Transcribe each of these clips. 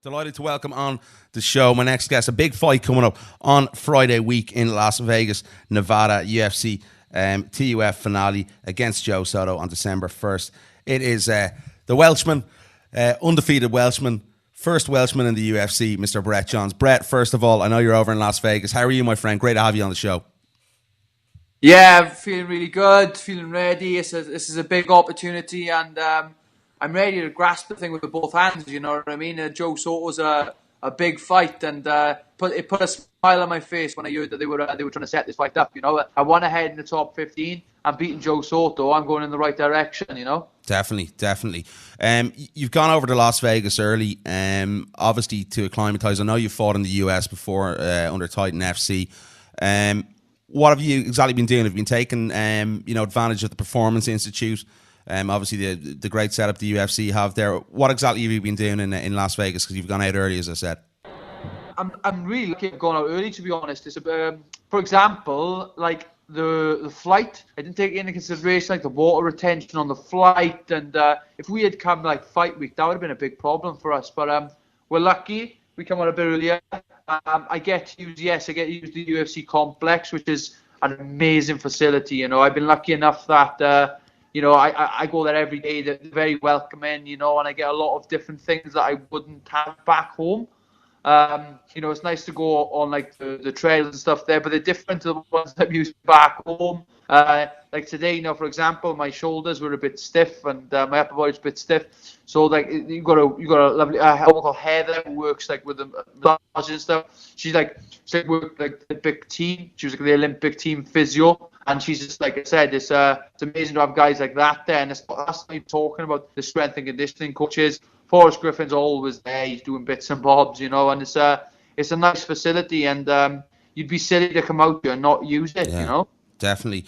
Delighted to welcome on the show my next guest. A big fight coming up on Friday week in Las Vegas, Nevada, UFC TUF finale against Joe Soto on December 1st. It is the Welshman, undefeated Welshman, first Welshman in the UFC, Mr. Brett Johns. Brett, first of all, I know you're over in Las Vegas. How are you, my friend? Great to have you on the show. Yeah, I'm feeling really good, feeling ready. This is a big opportunity, and I'm ready to grasp the thing with both hands. You know what I mean? Joe Soto's a big fight, and it put a smile on my face when I heard that they were trying to set this fight up. You know, I want to head in the top 15. I'm beating Joe Soto. I'm going in the right direction. You know. Definitely. You've gone over to Las Vegas early, obviously to acclimatise. I know you fought in the US before under Titan FC. What have you exactly been doing? Have you been taking advantage of the Performance Institute? Obviously the great setup the UFC have there. What exactly have you been doing in Las Vegas? Because you've gone out early, as I said. I'm really lucky at going out early, to be honest. It's for example, like the flight, I didn't take into consideration like the water retention on the flight, and if we had come like fight week, that would have been a big problem for us. But we're lucky. We come out a bit earlier. I get to use the UFC complex, which is an amazing facility. You know, I've been lucky enough that I go there every day. They're very welcoming, you know, and I get a lot of different things that I wouldn't have back home. It's nice to go on like the trails and stuff there, but they're different to the ones that I'm used back home. Like today, for example, my shoulders were a bit stiff and my upper body's a bit stiff. So like you got a lovely woman called Heather who works like with the massage and stuff. She worked like the big team. She was like the Olympic team physio, and she's just like I said, it's amazing to have guys like that there. And that's what I'm talking about, the strength and conditioning coaches. Forrest Griffin's always there. He's doing bits and bobs, you know, and it's a nice facility, and you'd be silly to come out here and not use it, you know. Definitely.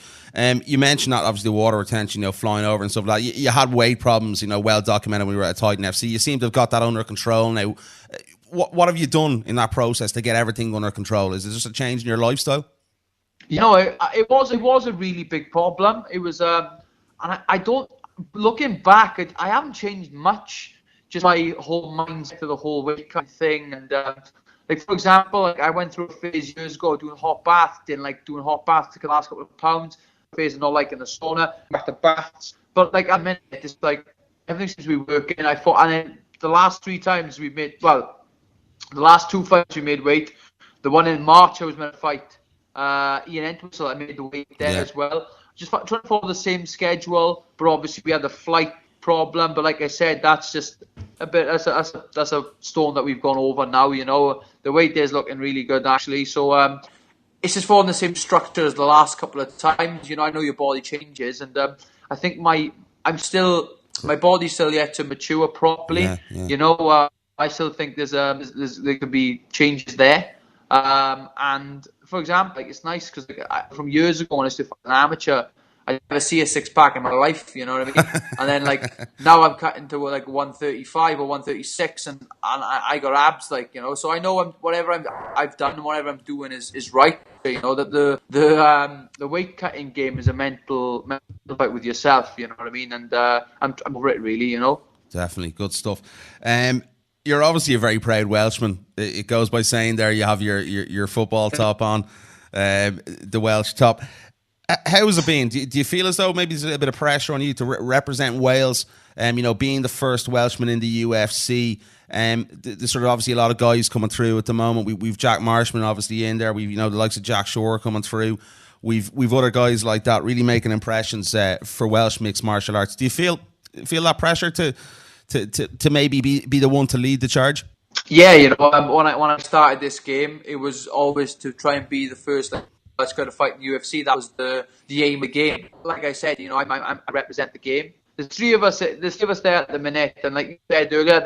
You mentioned that obviously the water retention, flying over and stuff like that. You had weight problems, well documented when you were at Titan FC. You seem to have got that under control now. What have you done in that process to get everything under control? Is it just a change in your lifestyle? It was a really big problem. It was, and I don't, looking back, I haven't changed much. Just my whole mindset to the whole weight cut thing, and like for example, like I went through a phase years ago doing hot baths. Didn't like doing hot baths. Took the last couple of pounds. Phase of not liking the sauna. Back to baths. But like I meant, it's like everything seems to be working. I thought, and then the last three times we made, the last two fights we made weight. The one in March I was meant to fight Ian Entwistle. I made the weight then as well. Just trying to follow the same schedule, but obviously we had the flight problem. But like I said, that's just a bit. That's a stone that we've gone over now. You know, the weight there is looking really good actually. So it's just following the same structure as the last couple of times. You know, I know your body changes, and I think my body's still yet to mature properly. Yeah. You know, I still think there could be changes there. And for example, like it's nice because from years ago when I was still an amateur, I never see a six pack in my life, you know what I mean? And then like now I'm cutting to like 135 or 136, and I got abs, like, you know. So I know whatever I've done and whatever I'm doing is right. You know that the weight cutting game is a mental fight with yourself, you know what I mean? And I'm over it really, you know. Definitely good stuff. You're obviously a very proud Welshman. It goes by saying there you have your football top on, the Welsh top. How's it been? Do you feel as though maybe there's a bit of pressure on you to represent Wales? Being the first Welshman in the UFC. There's sort of obviously a lot of guys coming through at the moment. We've Jack Marshman obviously in there. We've the likes of Jack Shore coming through. We've other guys like that really making impressions for Welsh mixed martial arts. Do you feel that pressure to maybe be the one to lead the charge? Yeah, you know, when I started this game, it was always to try and be the first. Let's go to fight in the UFC. That was the aim of the game. Like I said, you know, I represent the game. There's three of us there at the minute, and like you said earlier,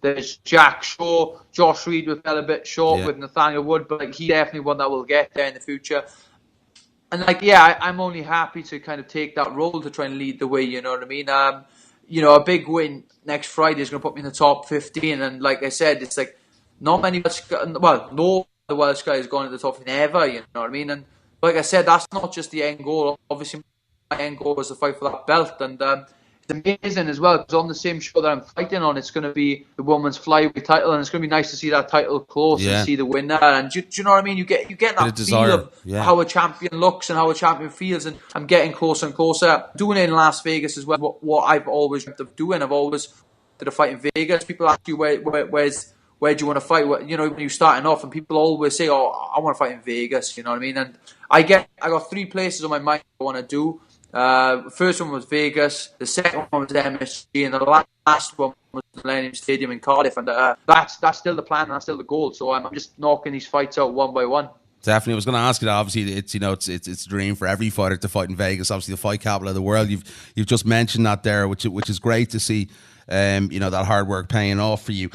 there's Jack Shaw, Josh Reed fell a bit short with Nathaniel Wood, but like he's definitely one that will get there in the future. And like I'm only happy to kind of take that role to try and lead the way. You know what I mean? A big win next Friday is going to put me in the top 15, and like I said, it's like not many no. The Welsh guy is going to the top 15 ever, you know what I mean? And like I said, that's not just the end goal. Obviously, my end goal was to fight for that belt, and amazing as well, because on the same show that I'm fighting on, it's going to be the women's flyweight title, and it's going to be nice to see that title close and see the winner. And do you know what I mean? You get that feel of how a champion looks and how a champion feels, and I'm getting closer and closer. Doing it in Las Vegas as well. What I've always dreamt of doing. I've always did a fight in Vegas. People ask you where do you want to fight? When you're starting off, and people always say, "Oh, I want to fight in Vegas." You know what I mean? And I got 3 places on my mind I want to do. First one was Vegas, the second one was MSG, and the last one was the Millennium Stadium in Cardiff. And that's still the plan, and that's still the goal. So I'm just knocking these fights out one by one. Definitely, I was going to ask you that. Obviously, it's a dream for every fighter to fight in Vegas. Obviously, the fight capital of the world. You've just mentioned that there, which is great to see. That hard work paying off for you.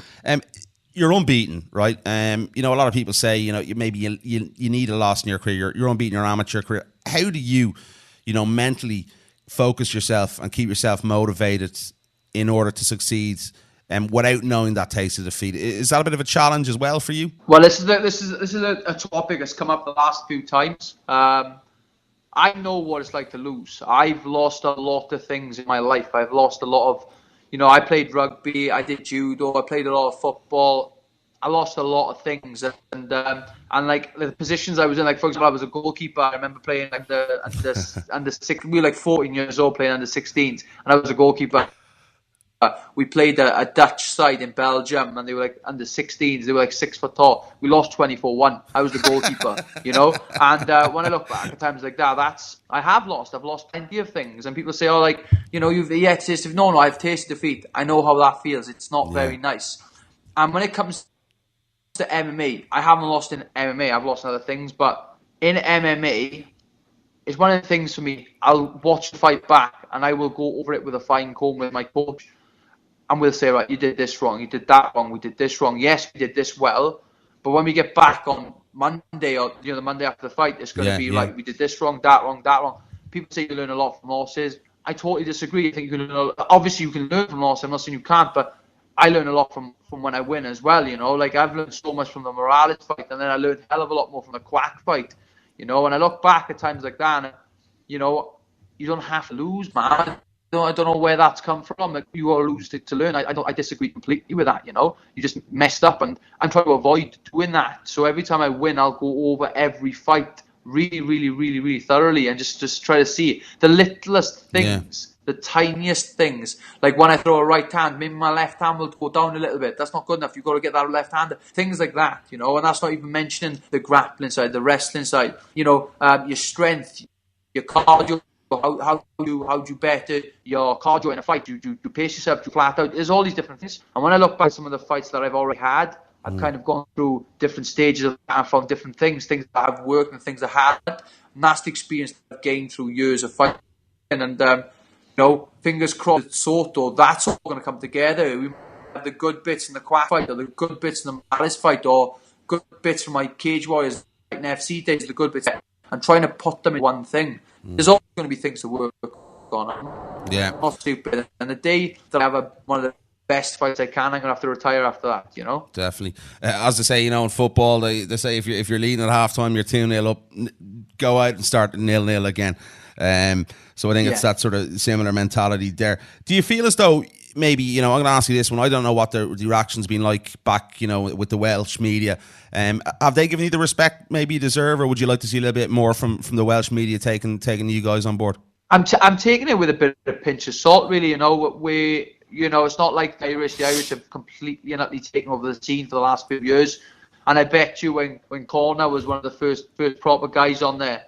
You're unbeaten, right? A lot of people say, you need a loss in your career. You're unbeaten in your amateur career. How do you, mentally focus yourself and keep yourself motivated in order to succeed, without knowing that taste of defeat? Is that a bit of a challenge as well for you? Well, this is a topic that's come up the last few times. I know what it's like to lose. I've lost a lot of things in my life. I've lost a lot of. I played rugby, I did judo, I played a lot of football. I lost a lot of things, and like the positions I was in, like for example, I was a goalkeeper. I remember playing like under 6. We were like 14 years old playing under 16s, and I was a goalkeeper. We played a Dutch side in Belgium, and they were like under 16s. They were like 6 foot tall. We lost 24-1. I was the goalkeeper, And when I look back at times like that, I've lost plenty of things. And people say, "Oh, like you've tasted." No, I've tasted defeat. I know how that feels. It's not very nice. And when it comes to MMA, I haven't lost in MMA. I've lost in other things, but in MMA, it's one of the things for me. I'll watch the fight back, and I will go over it with a fine comb with my coach. And we'll say, right, you did this wrong, you did that wrong, we did this wrong. Yes, we did this well, but when we get back on Monday or the Monday after the fight, it's going to be right. We did this wrong, that wrong, that wrong. People say you learn a lot from losses. I totally disagree. I think you can learn. Obviously, you can learn from losses. I'm not saying you can't, but I learn a lot from when I win as well. Like I've learned so much from the Morales fight, and then I learned a hell of a lot more from the Quack fight. And I look back at times like that, and you don't have to lose, man. I don't know where that's come from. Like, you got to lose to learn. I disagree completely with that. You just messed up, and I'm trying to avoid doing that. So every time I win, I'll go over every fight really, really, really, really thoroughly, and just try to see the littlest things, the tiniest things. Like when I throw a right hand, maybe my left hand will go down a little bit. That's not good enough. You've got to get that left hand. Things like that, and that's not even mentioning the grappling side, the wrestling side. Your strength, your cardio. How do you better your cardio in a fight? Do you pace yourself? Do you flat out? There's all these different things. And when I look back at some of the fights that I've already had, I've kind of gone through different stages of that and found different things that have worked and things that haven't. And that's the experience that I've gained through years of fighting. And fingers crossed, Soto, that's all going to come together. We have the good bits in the Quack fight, or the good bits in the Malice fight, or good bits from my Cage Warriors in FC days, the good bits, and trying to put them in one thing. There's always going to be things to work on. Yeah. Not stupid. And the day that I have one of the best fights I can, I'm going to have to retire after that, Definitely. As they say, in football, they say if you're leading at halftime, you're 2-0 up, go out and start 0-0 again. So I think it's that sort of similar mentality there. Do you feel as though maybe, I'm going to ask you this one. I don't know what the reaction's been like back, with the Welsh media. Have they given you the respect maybe you deserve, or would you like to see a little bit more from the Welsh media taking you guys on board? I'm taking it with a bit of a pinch of salt, really. It's not like the Irish have completely and utterly taken over the scene for the last few years. And I bet you when Corner was one of the first proper guys on there,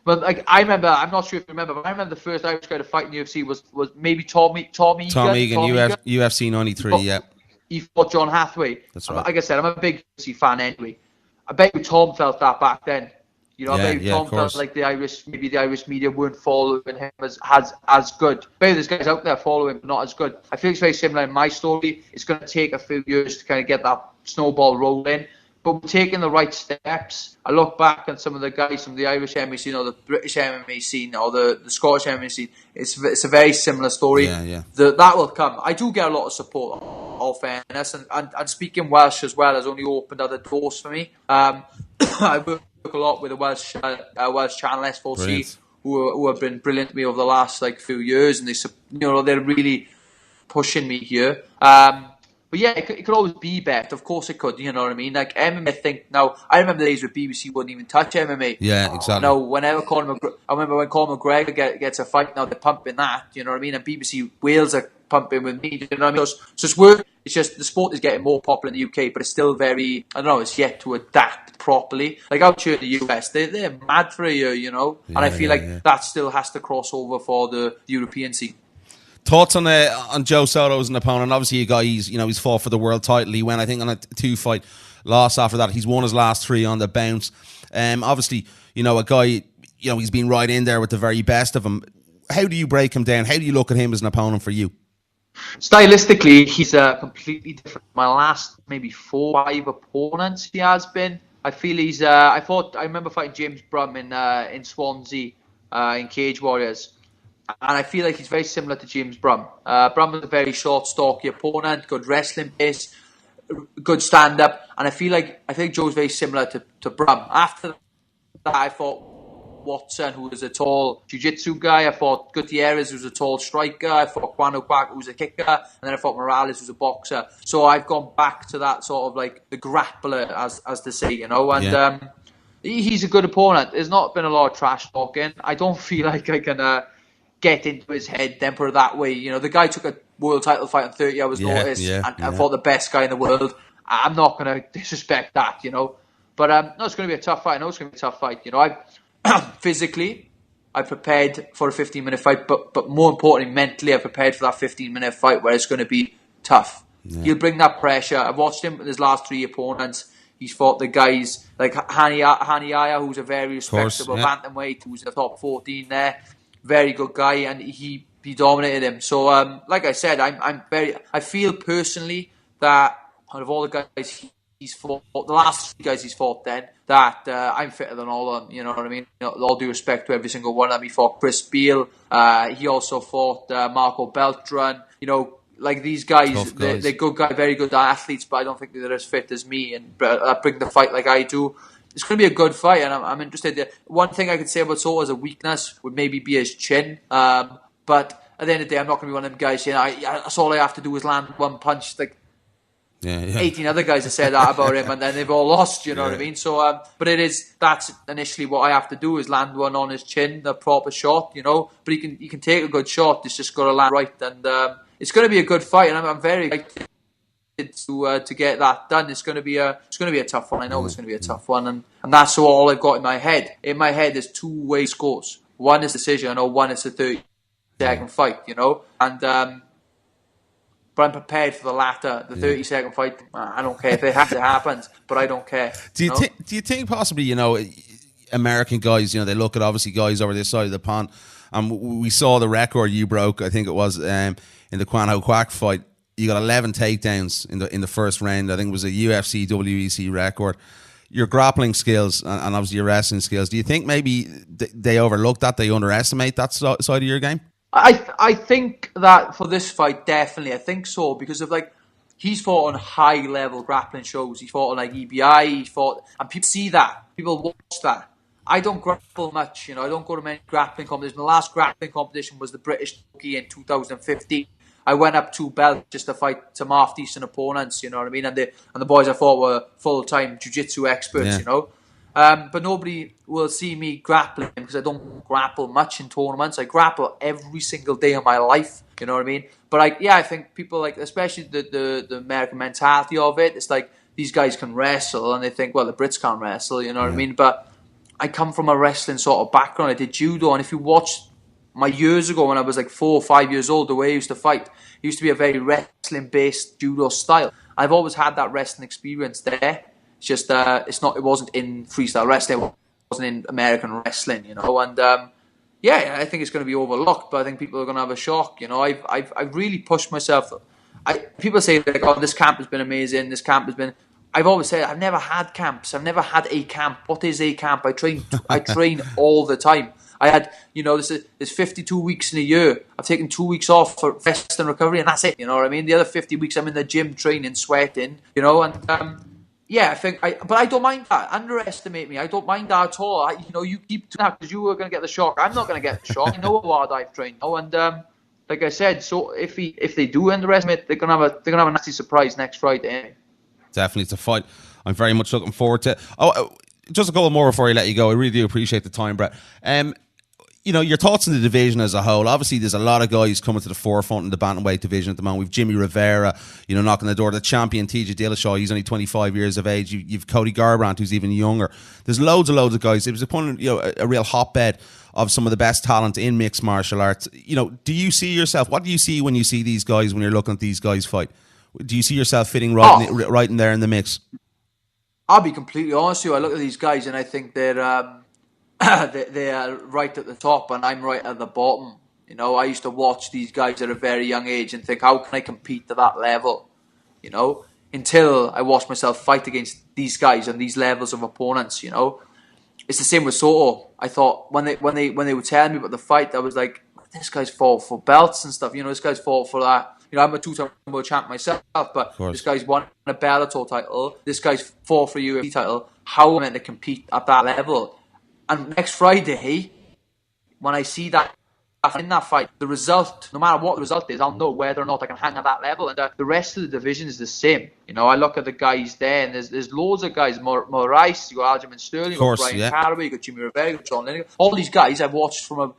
But like I remember, I'm not sure if you remember, but I remember the first Irish guy to fight in the UFC was maybe Tom Egan. Tom Egan, UFC 93, He fought John Hathaway. That's right. Like I said, I'm a big UFC fan anyway. I bet you Tom felt that back then. I bet you Tom felt like the Irish media weren't following him as good. Maybe there's guys out there following, but not as good. I feel it's very similar in my story. It's going to take a few years to kind of get that snowball rolling. But we're taking the right steps. I look back at some of the guys from the Irish MMA scene, or the British MMA scene, or the Scottish MMA scene. It's a very similar story. That will come. I do get a lot of support, all fairness, and speaking Welsh as well has only opened other doors for me. I work a lot with the Welsh channel S4C, who have been brilliant to me over the last like few years, and they're really pushing me here. But yeah, it could always be better. Of course it could, you know what I mean? Like MMA, I remember the days where BBC wouldn't even touch MMA. Yeah, exactly. Now, I remember when Conor McGregor gets a fight, now they're pumping that, you know what I mean? And BBC Wales are pumping with me, you know what I mean? So it's just the sport is getting more popular in the UK, but it's still very, I don't know, it's yet to adapt properly. Like out here in the US, they're mad for a year, you know? And I feel that still has to cross over for the European scene. Thoughts on Joe Soto as an opponent? Obviously, a guy he's fought for the world title. He went, I think, on a 2-fight loss after that. He's won his last 3 on the bounce. Obviously, a guy, he's been right in there with the very best of him. How do you break him down? How do you look at him as an opponent for you? Stylistically, he's completely different. My last maybe 4-5 opponents he has been. I feel he's. I remember fighting James Brum in Swansea in Cage Warriors. And I feel like he's very similar to James Brum. Brum was a very short, stocky opponent, good wrestling pace, good stand-up. And I think Joe's very similar to Brum. After that, I fought Watson, who was a tall jiu-jitsu guy. I fought Gutierrez, who was a tall striker. I fought Kwano Kwak, who was a kicker. And then I fought Morales, who's a boxer. So I've gone back to that sort of like the grappler, as to say, And he's a good opponent. There's not been a lot of trash talking. I don't feel like I can... get into his head, then put it that way. The guy took a world title fight on 30 hours notice and fought the best guy in the world. I'm not going to disrespect that, But no, it's going to be a tough fight. I know it's going to be a tough fight. Physically, I prepared for a 15-minute fight, but more importantly, mentally, I prepared for that 15-minute fight where it's going to be tough. Yeah. He'll bring that pressure. I've watched him with his last 3 opponents. He's fought the guys like Haniaya, who's a very respectable bantamweight, who's in the top 14 there. Very good guy, and he dominated him. So, like I said, I feel personally that out of all the guys he's fought, the last 3 guys he's fought, that I'm fitter than all of them. You know what I mean? All due respect to every single one of them. He fought Chris Beale. He also fought Marco Beltran. Like these guys, they're good guys, very good athletes, but I don't think they're as fit as me and bring the fight like I do. It's going to be a good fight, and I'm interested. One thing I could say about Soto as a weakness would maybe be his chin. But at the end of the day, I'm not going to be one of them guys saying, that's all I have to do is land one punch. Like 18 other guys have said that about him, and then they've all lost, you know what I mean? So, but that's initially what I have to do is land one on his chin, the proper shot, But he can take a good shot, it's just got to land right. And it's going to be a good fight, and I'm very excited to get that done. It's going to be a tough one. I know it's going to be a tough one, and that's all I've got in my head. In my head, there's 2-way scores. One is decision, or one is a 30-second fight. And but I'm prepared for the latter, the 30-second fight. I don't care if it happens, but I don't care. Do you think possibly American guys, they look at obviously guys over this side of the pond, and we saw the record you broke. I think it was in the Kwano Kwak fight. You got 11 takedowns in the first round. I think it was a UFC WEC record. Your grappling skills and obviously your wrestling skills. Do you think maybe they overlook that? They underestimate that side of your game? I think that for this fight, definitely. I think so because of he's fought on high level grappling shows. He fought on EBI. And people see that. People watch that. I don't grapple much. I don't go to many grappling competitions. My last grappling competition was the British in 2015. I went up 2 belts just to fight some half decent opponents, you know what I mean? And the boys I fought were full-time jiu-jitsu experts, But nobody will see me grappling because I don't grapple much in tournaments. I grapple every single day of my life, you know what I mean? But I think people especially the American mentality of it, it's like these guys can wrestle and they think, well, the Brits can't wrestle, you know what I mean? But I come from a wrestling sort of background. I did judo, and if you watch my years ago when I was 4 or 5 years old, the way I used to fight, it used to be a very wrestling-based judo style. I've always had that wrestling experience there. It's just it wasn't in freestyle wrestling, it wasn't in American wrestling, And I think it's going to be overlooked, but I think people are going to have a shock. I've really pushed myself. People say this camp has been amazing. This camp has been. I've always said I've never had camps. I've never had a camp. What is a camp? I train all the time. I had, there's 52 weeks in a year. I've taken 2 weeks off for rest and recovery, and that's it. You know what I mean? The other 50 weeks I'm in the gym training, sweating, and Yeah, but I don't mind that. Underestimate me. I don't mind that at all. You keep doing that because you were going to get the shock. I'm not going to get the shock. I know how hard I've trained now, and like I said, so if they do underestimate, they're gonna have a nasty surprise next Friday. Definitely, it's a fight I'm very much looking forward to. Just a couple more before I let you go. I really do appreciate the time, Brett. Your thoughts on the division as a whole. Obviously, there's a lot of guys coming to the forefront in the bantamweight division at the moment. We've Jimmy Rivera, knocking the door. The champion, TJ Dillashaw, he's only 25 years of age. You've Cody Garbrandt, who's even younger. There's loads of guys. It was a real hotbed of some of the best talent in mixed martial arts. Do you see yourself? What do you see when you see these guys? When you're looking at these guys fight, do you see yourself fitting right in there in the mix? I'll be completely honest with you. I look at these guys and I think they're they are right at the top and I'm right at the bottom. I used to watch these guys at a very young age and think, how can I compete to that level? Until I watched myself fight against these guys and these levels of opponents. It's the same with Soto. I thought when they were telling me about the fight, I was like, this guy's fought for belts and stuff. This guy's fought for that. I'm a two-time world champ myself, but this guy's won a Bellator title. This guy's fought for a UFC title. How am I meant to compete at that level? And next Friday, when I see that in that fight, the result, no matter what the result is, I'll know whether or not I can hang at that level. And the rest of the division is the same. I look at the guys there, and there's loads of guys. Rice, you got Aljamain Sterling, you got Brian Caraway, you got Jimmy Rivera, you got John Lineker. All these guys I've watched from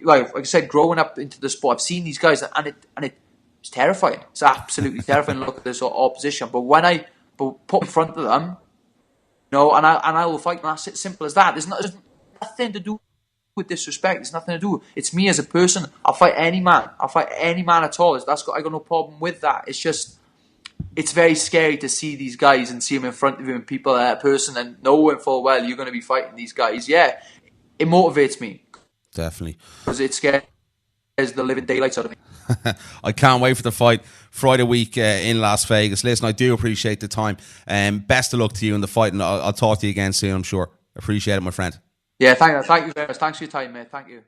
like I said, growing up into the sport. I've seen these guys, and it's terrifying. It's absolutely terrifying to look at this opposition. But when I put in front of them, and I will fight. And that's it, simple as that. There's nothing to do with disrespect. There's nothing to do. It's me as a person. I'll fight any man. I'll fight any man at all. I got no problem with that. It's just, it's very scary to see these guys and see them in front of you and people, a person, and knowing full well you're going to be fighting these guys. Yeah, it motivates me. Definitely. Because it scares the living daylights out of me. I can't wait for the fight Friday week in Las Vegas. Listen, I do appreciate the time. Best of luck to you in the fight, and I'll talk to you again soon, I'm sure. Appreciate it, my friend. Yeah, thank you very much. Thanks for your time, mate. Thank you.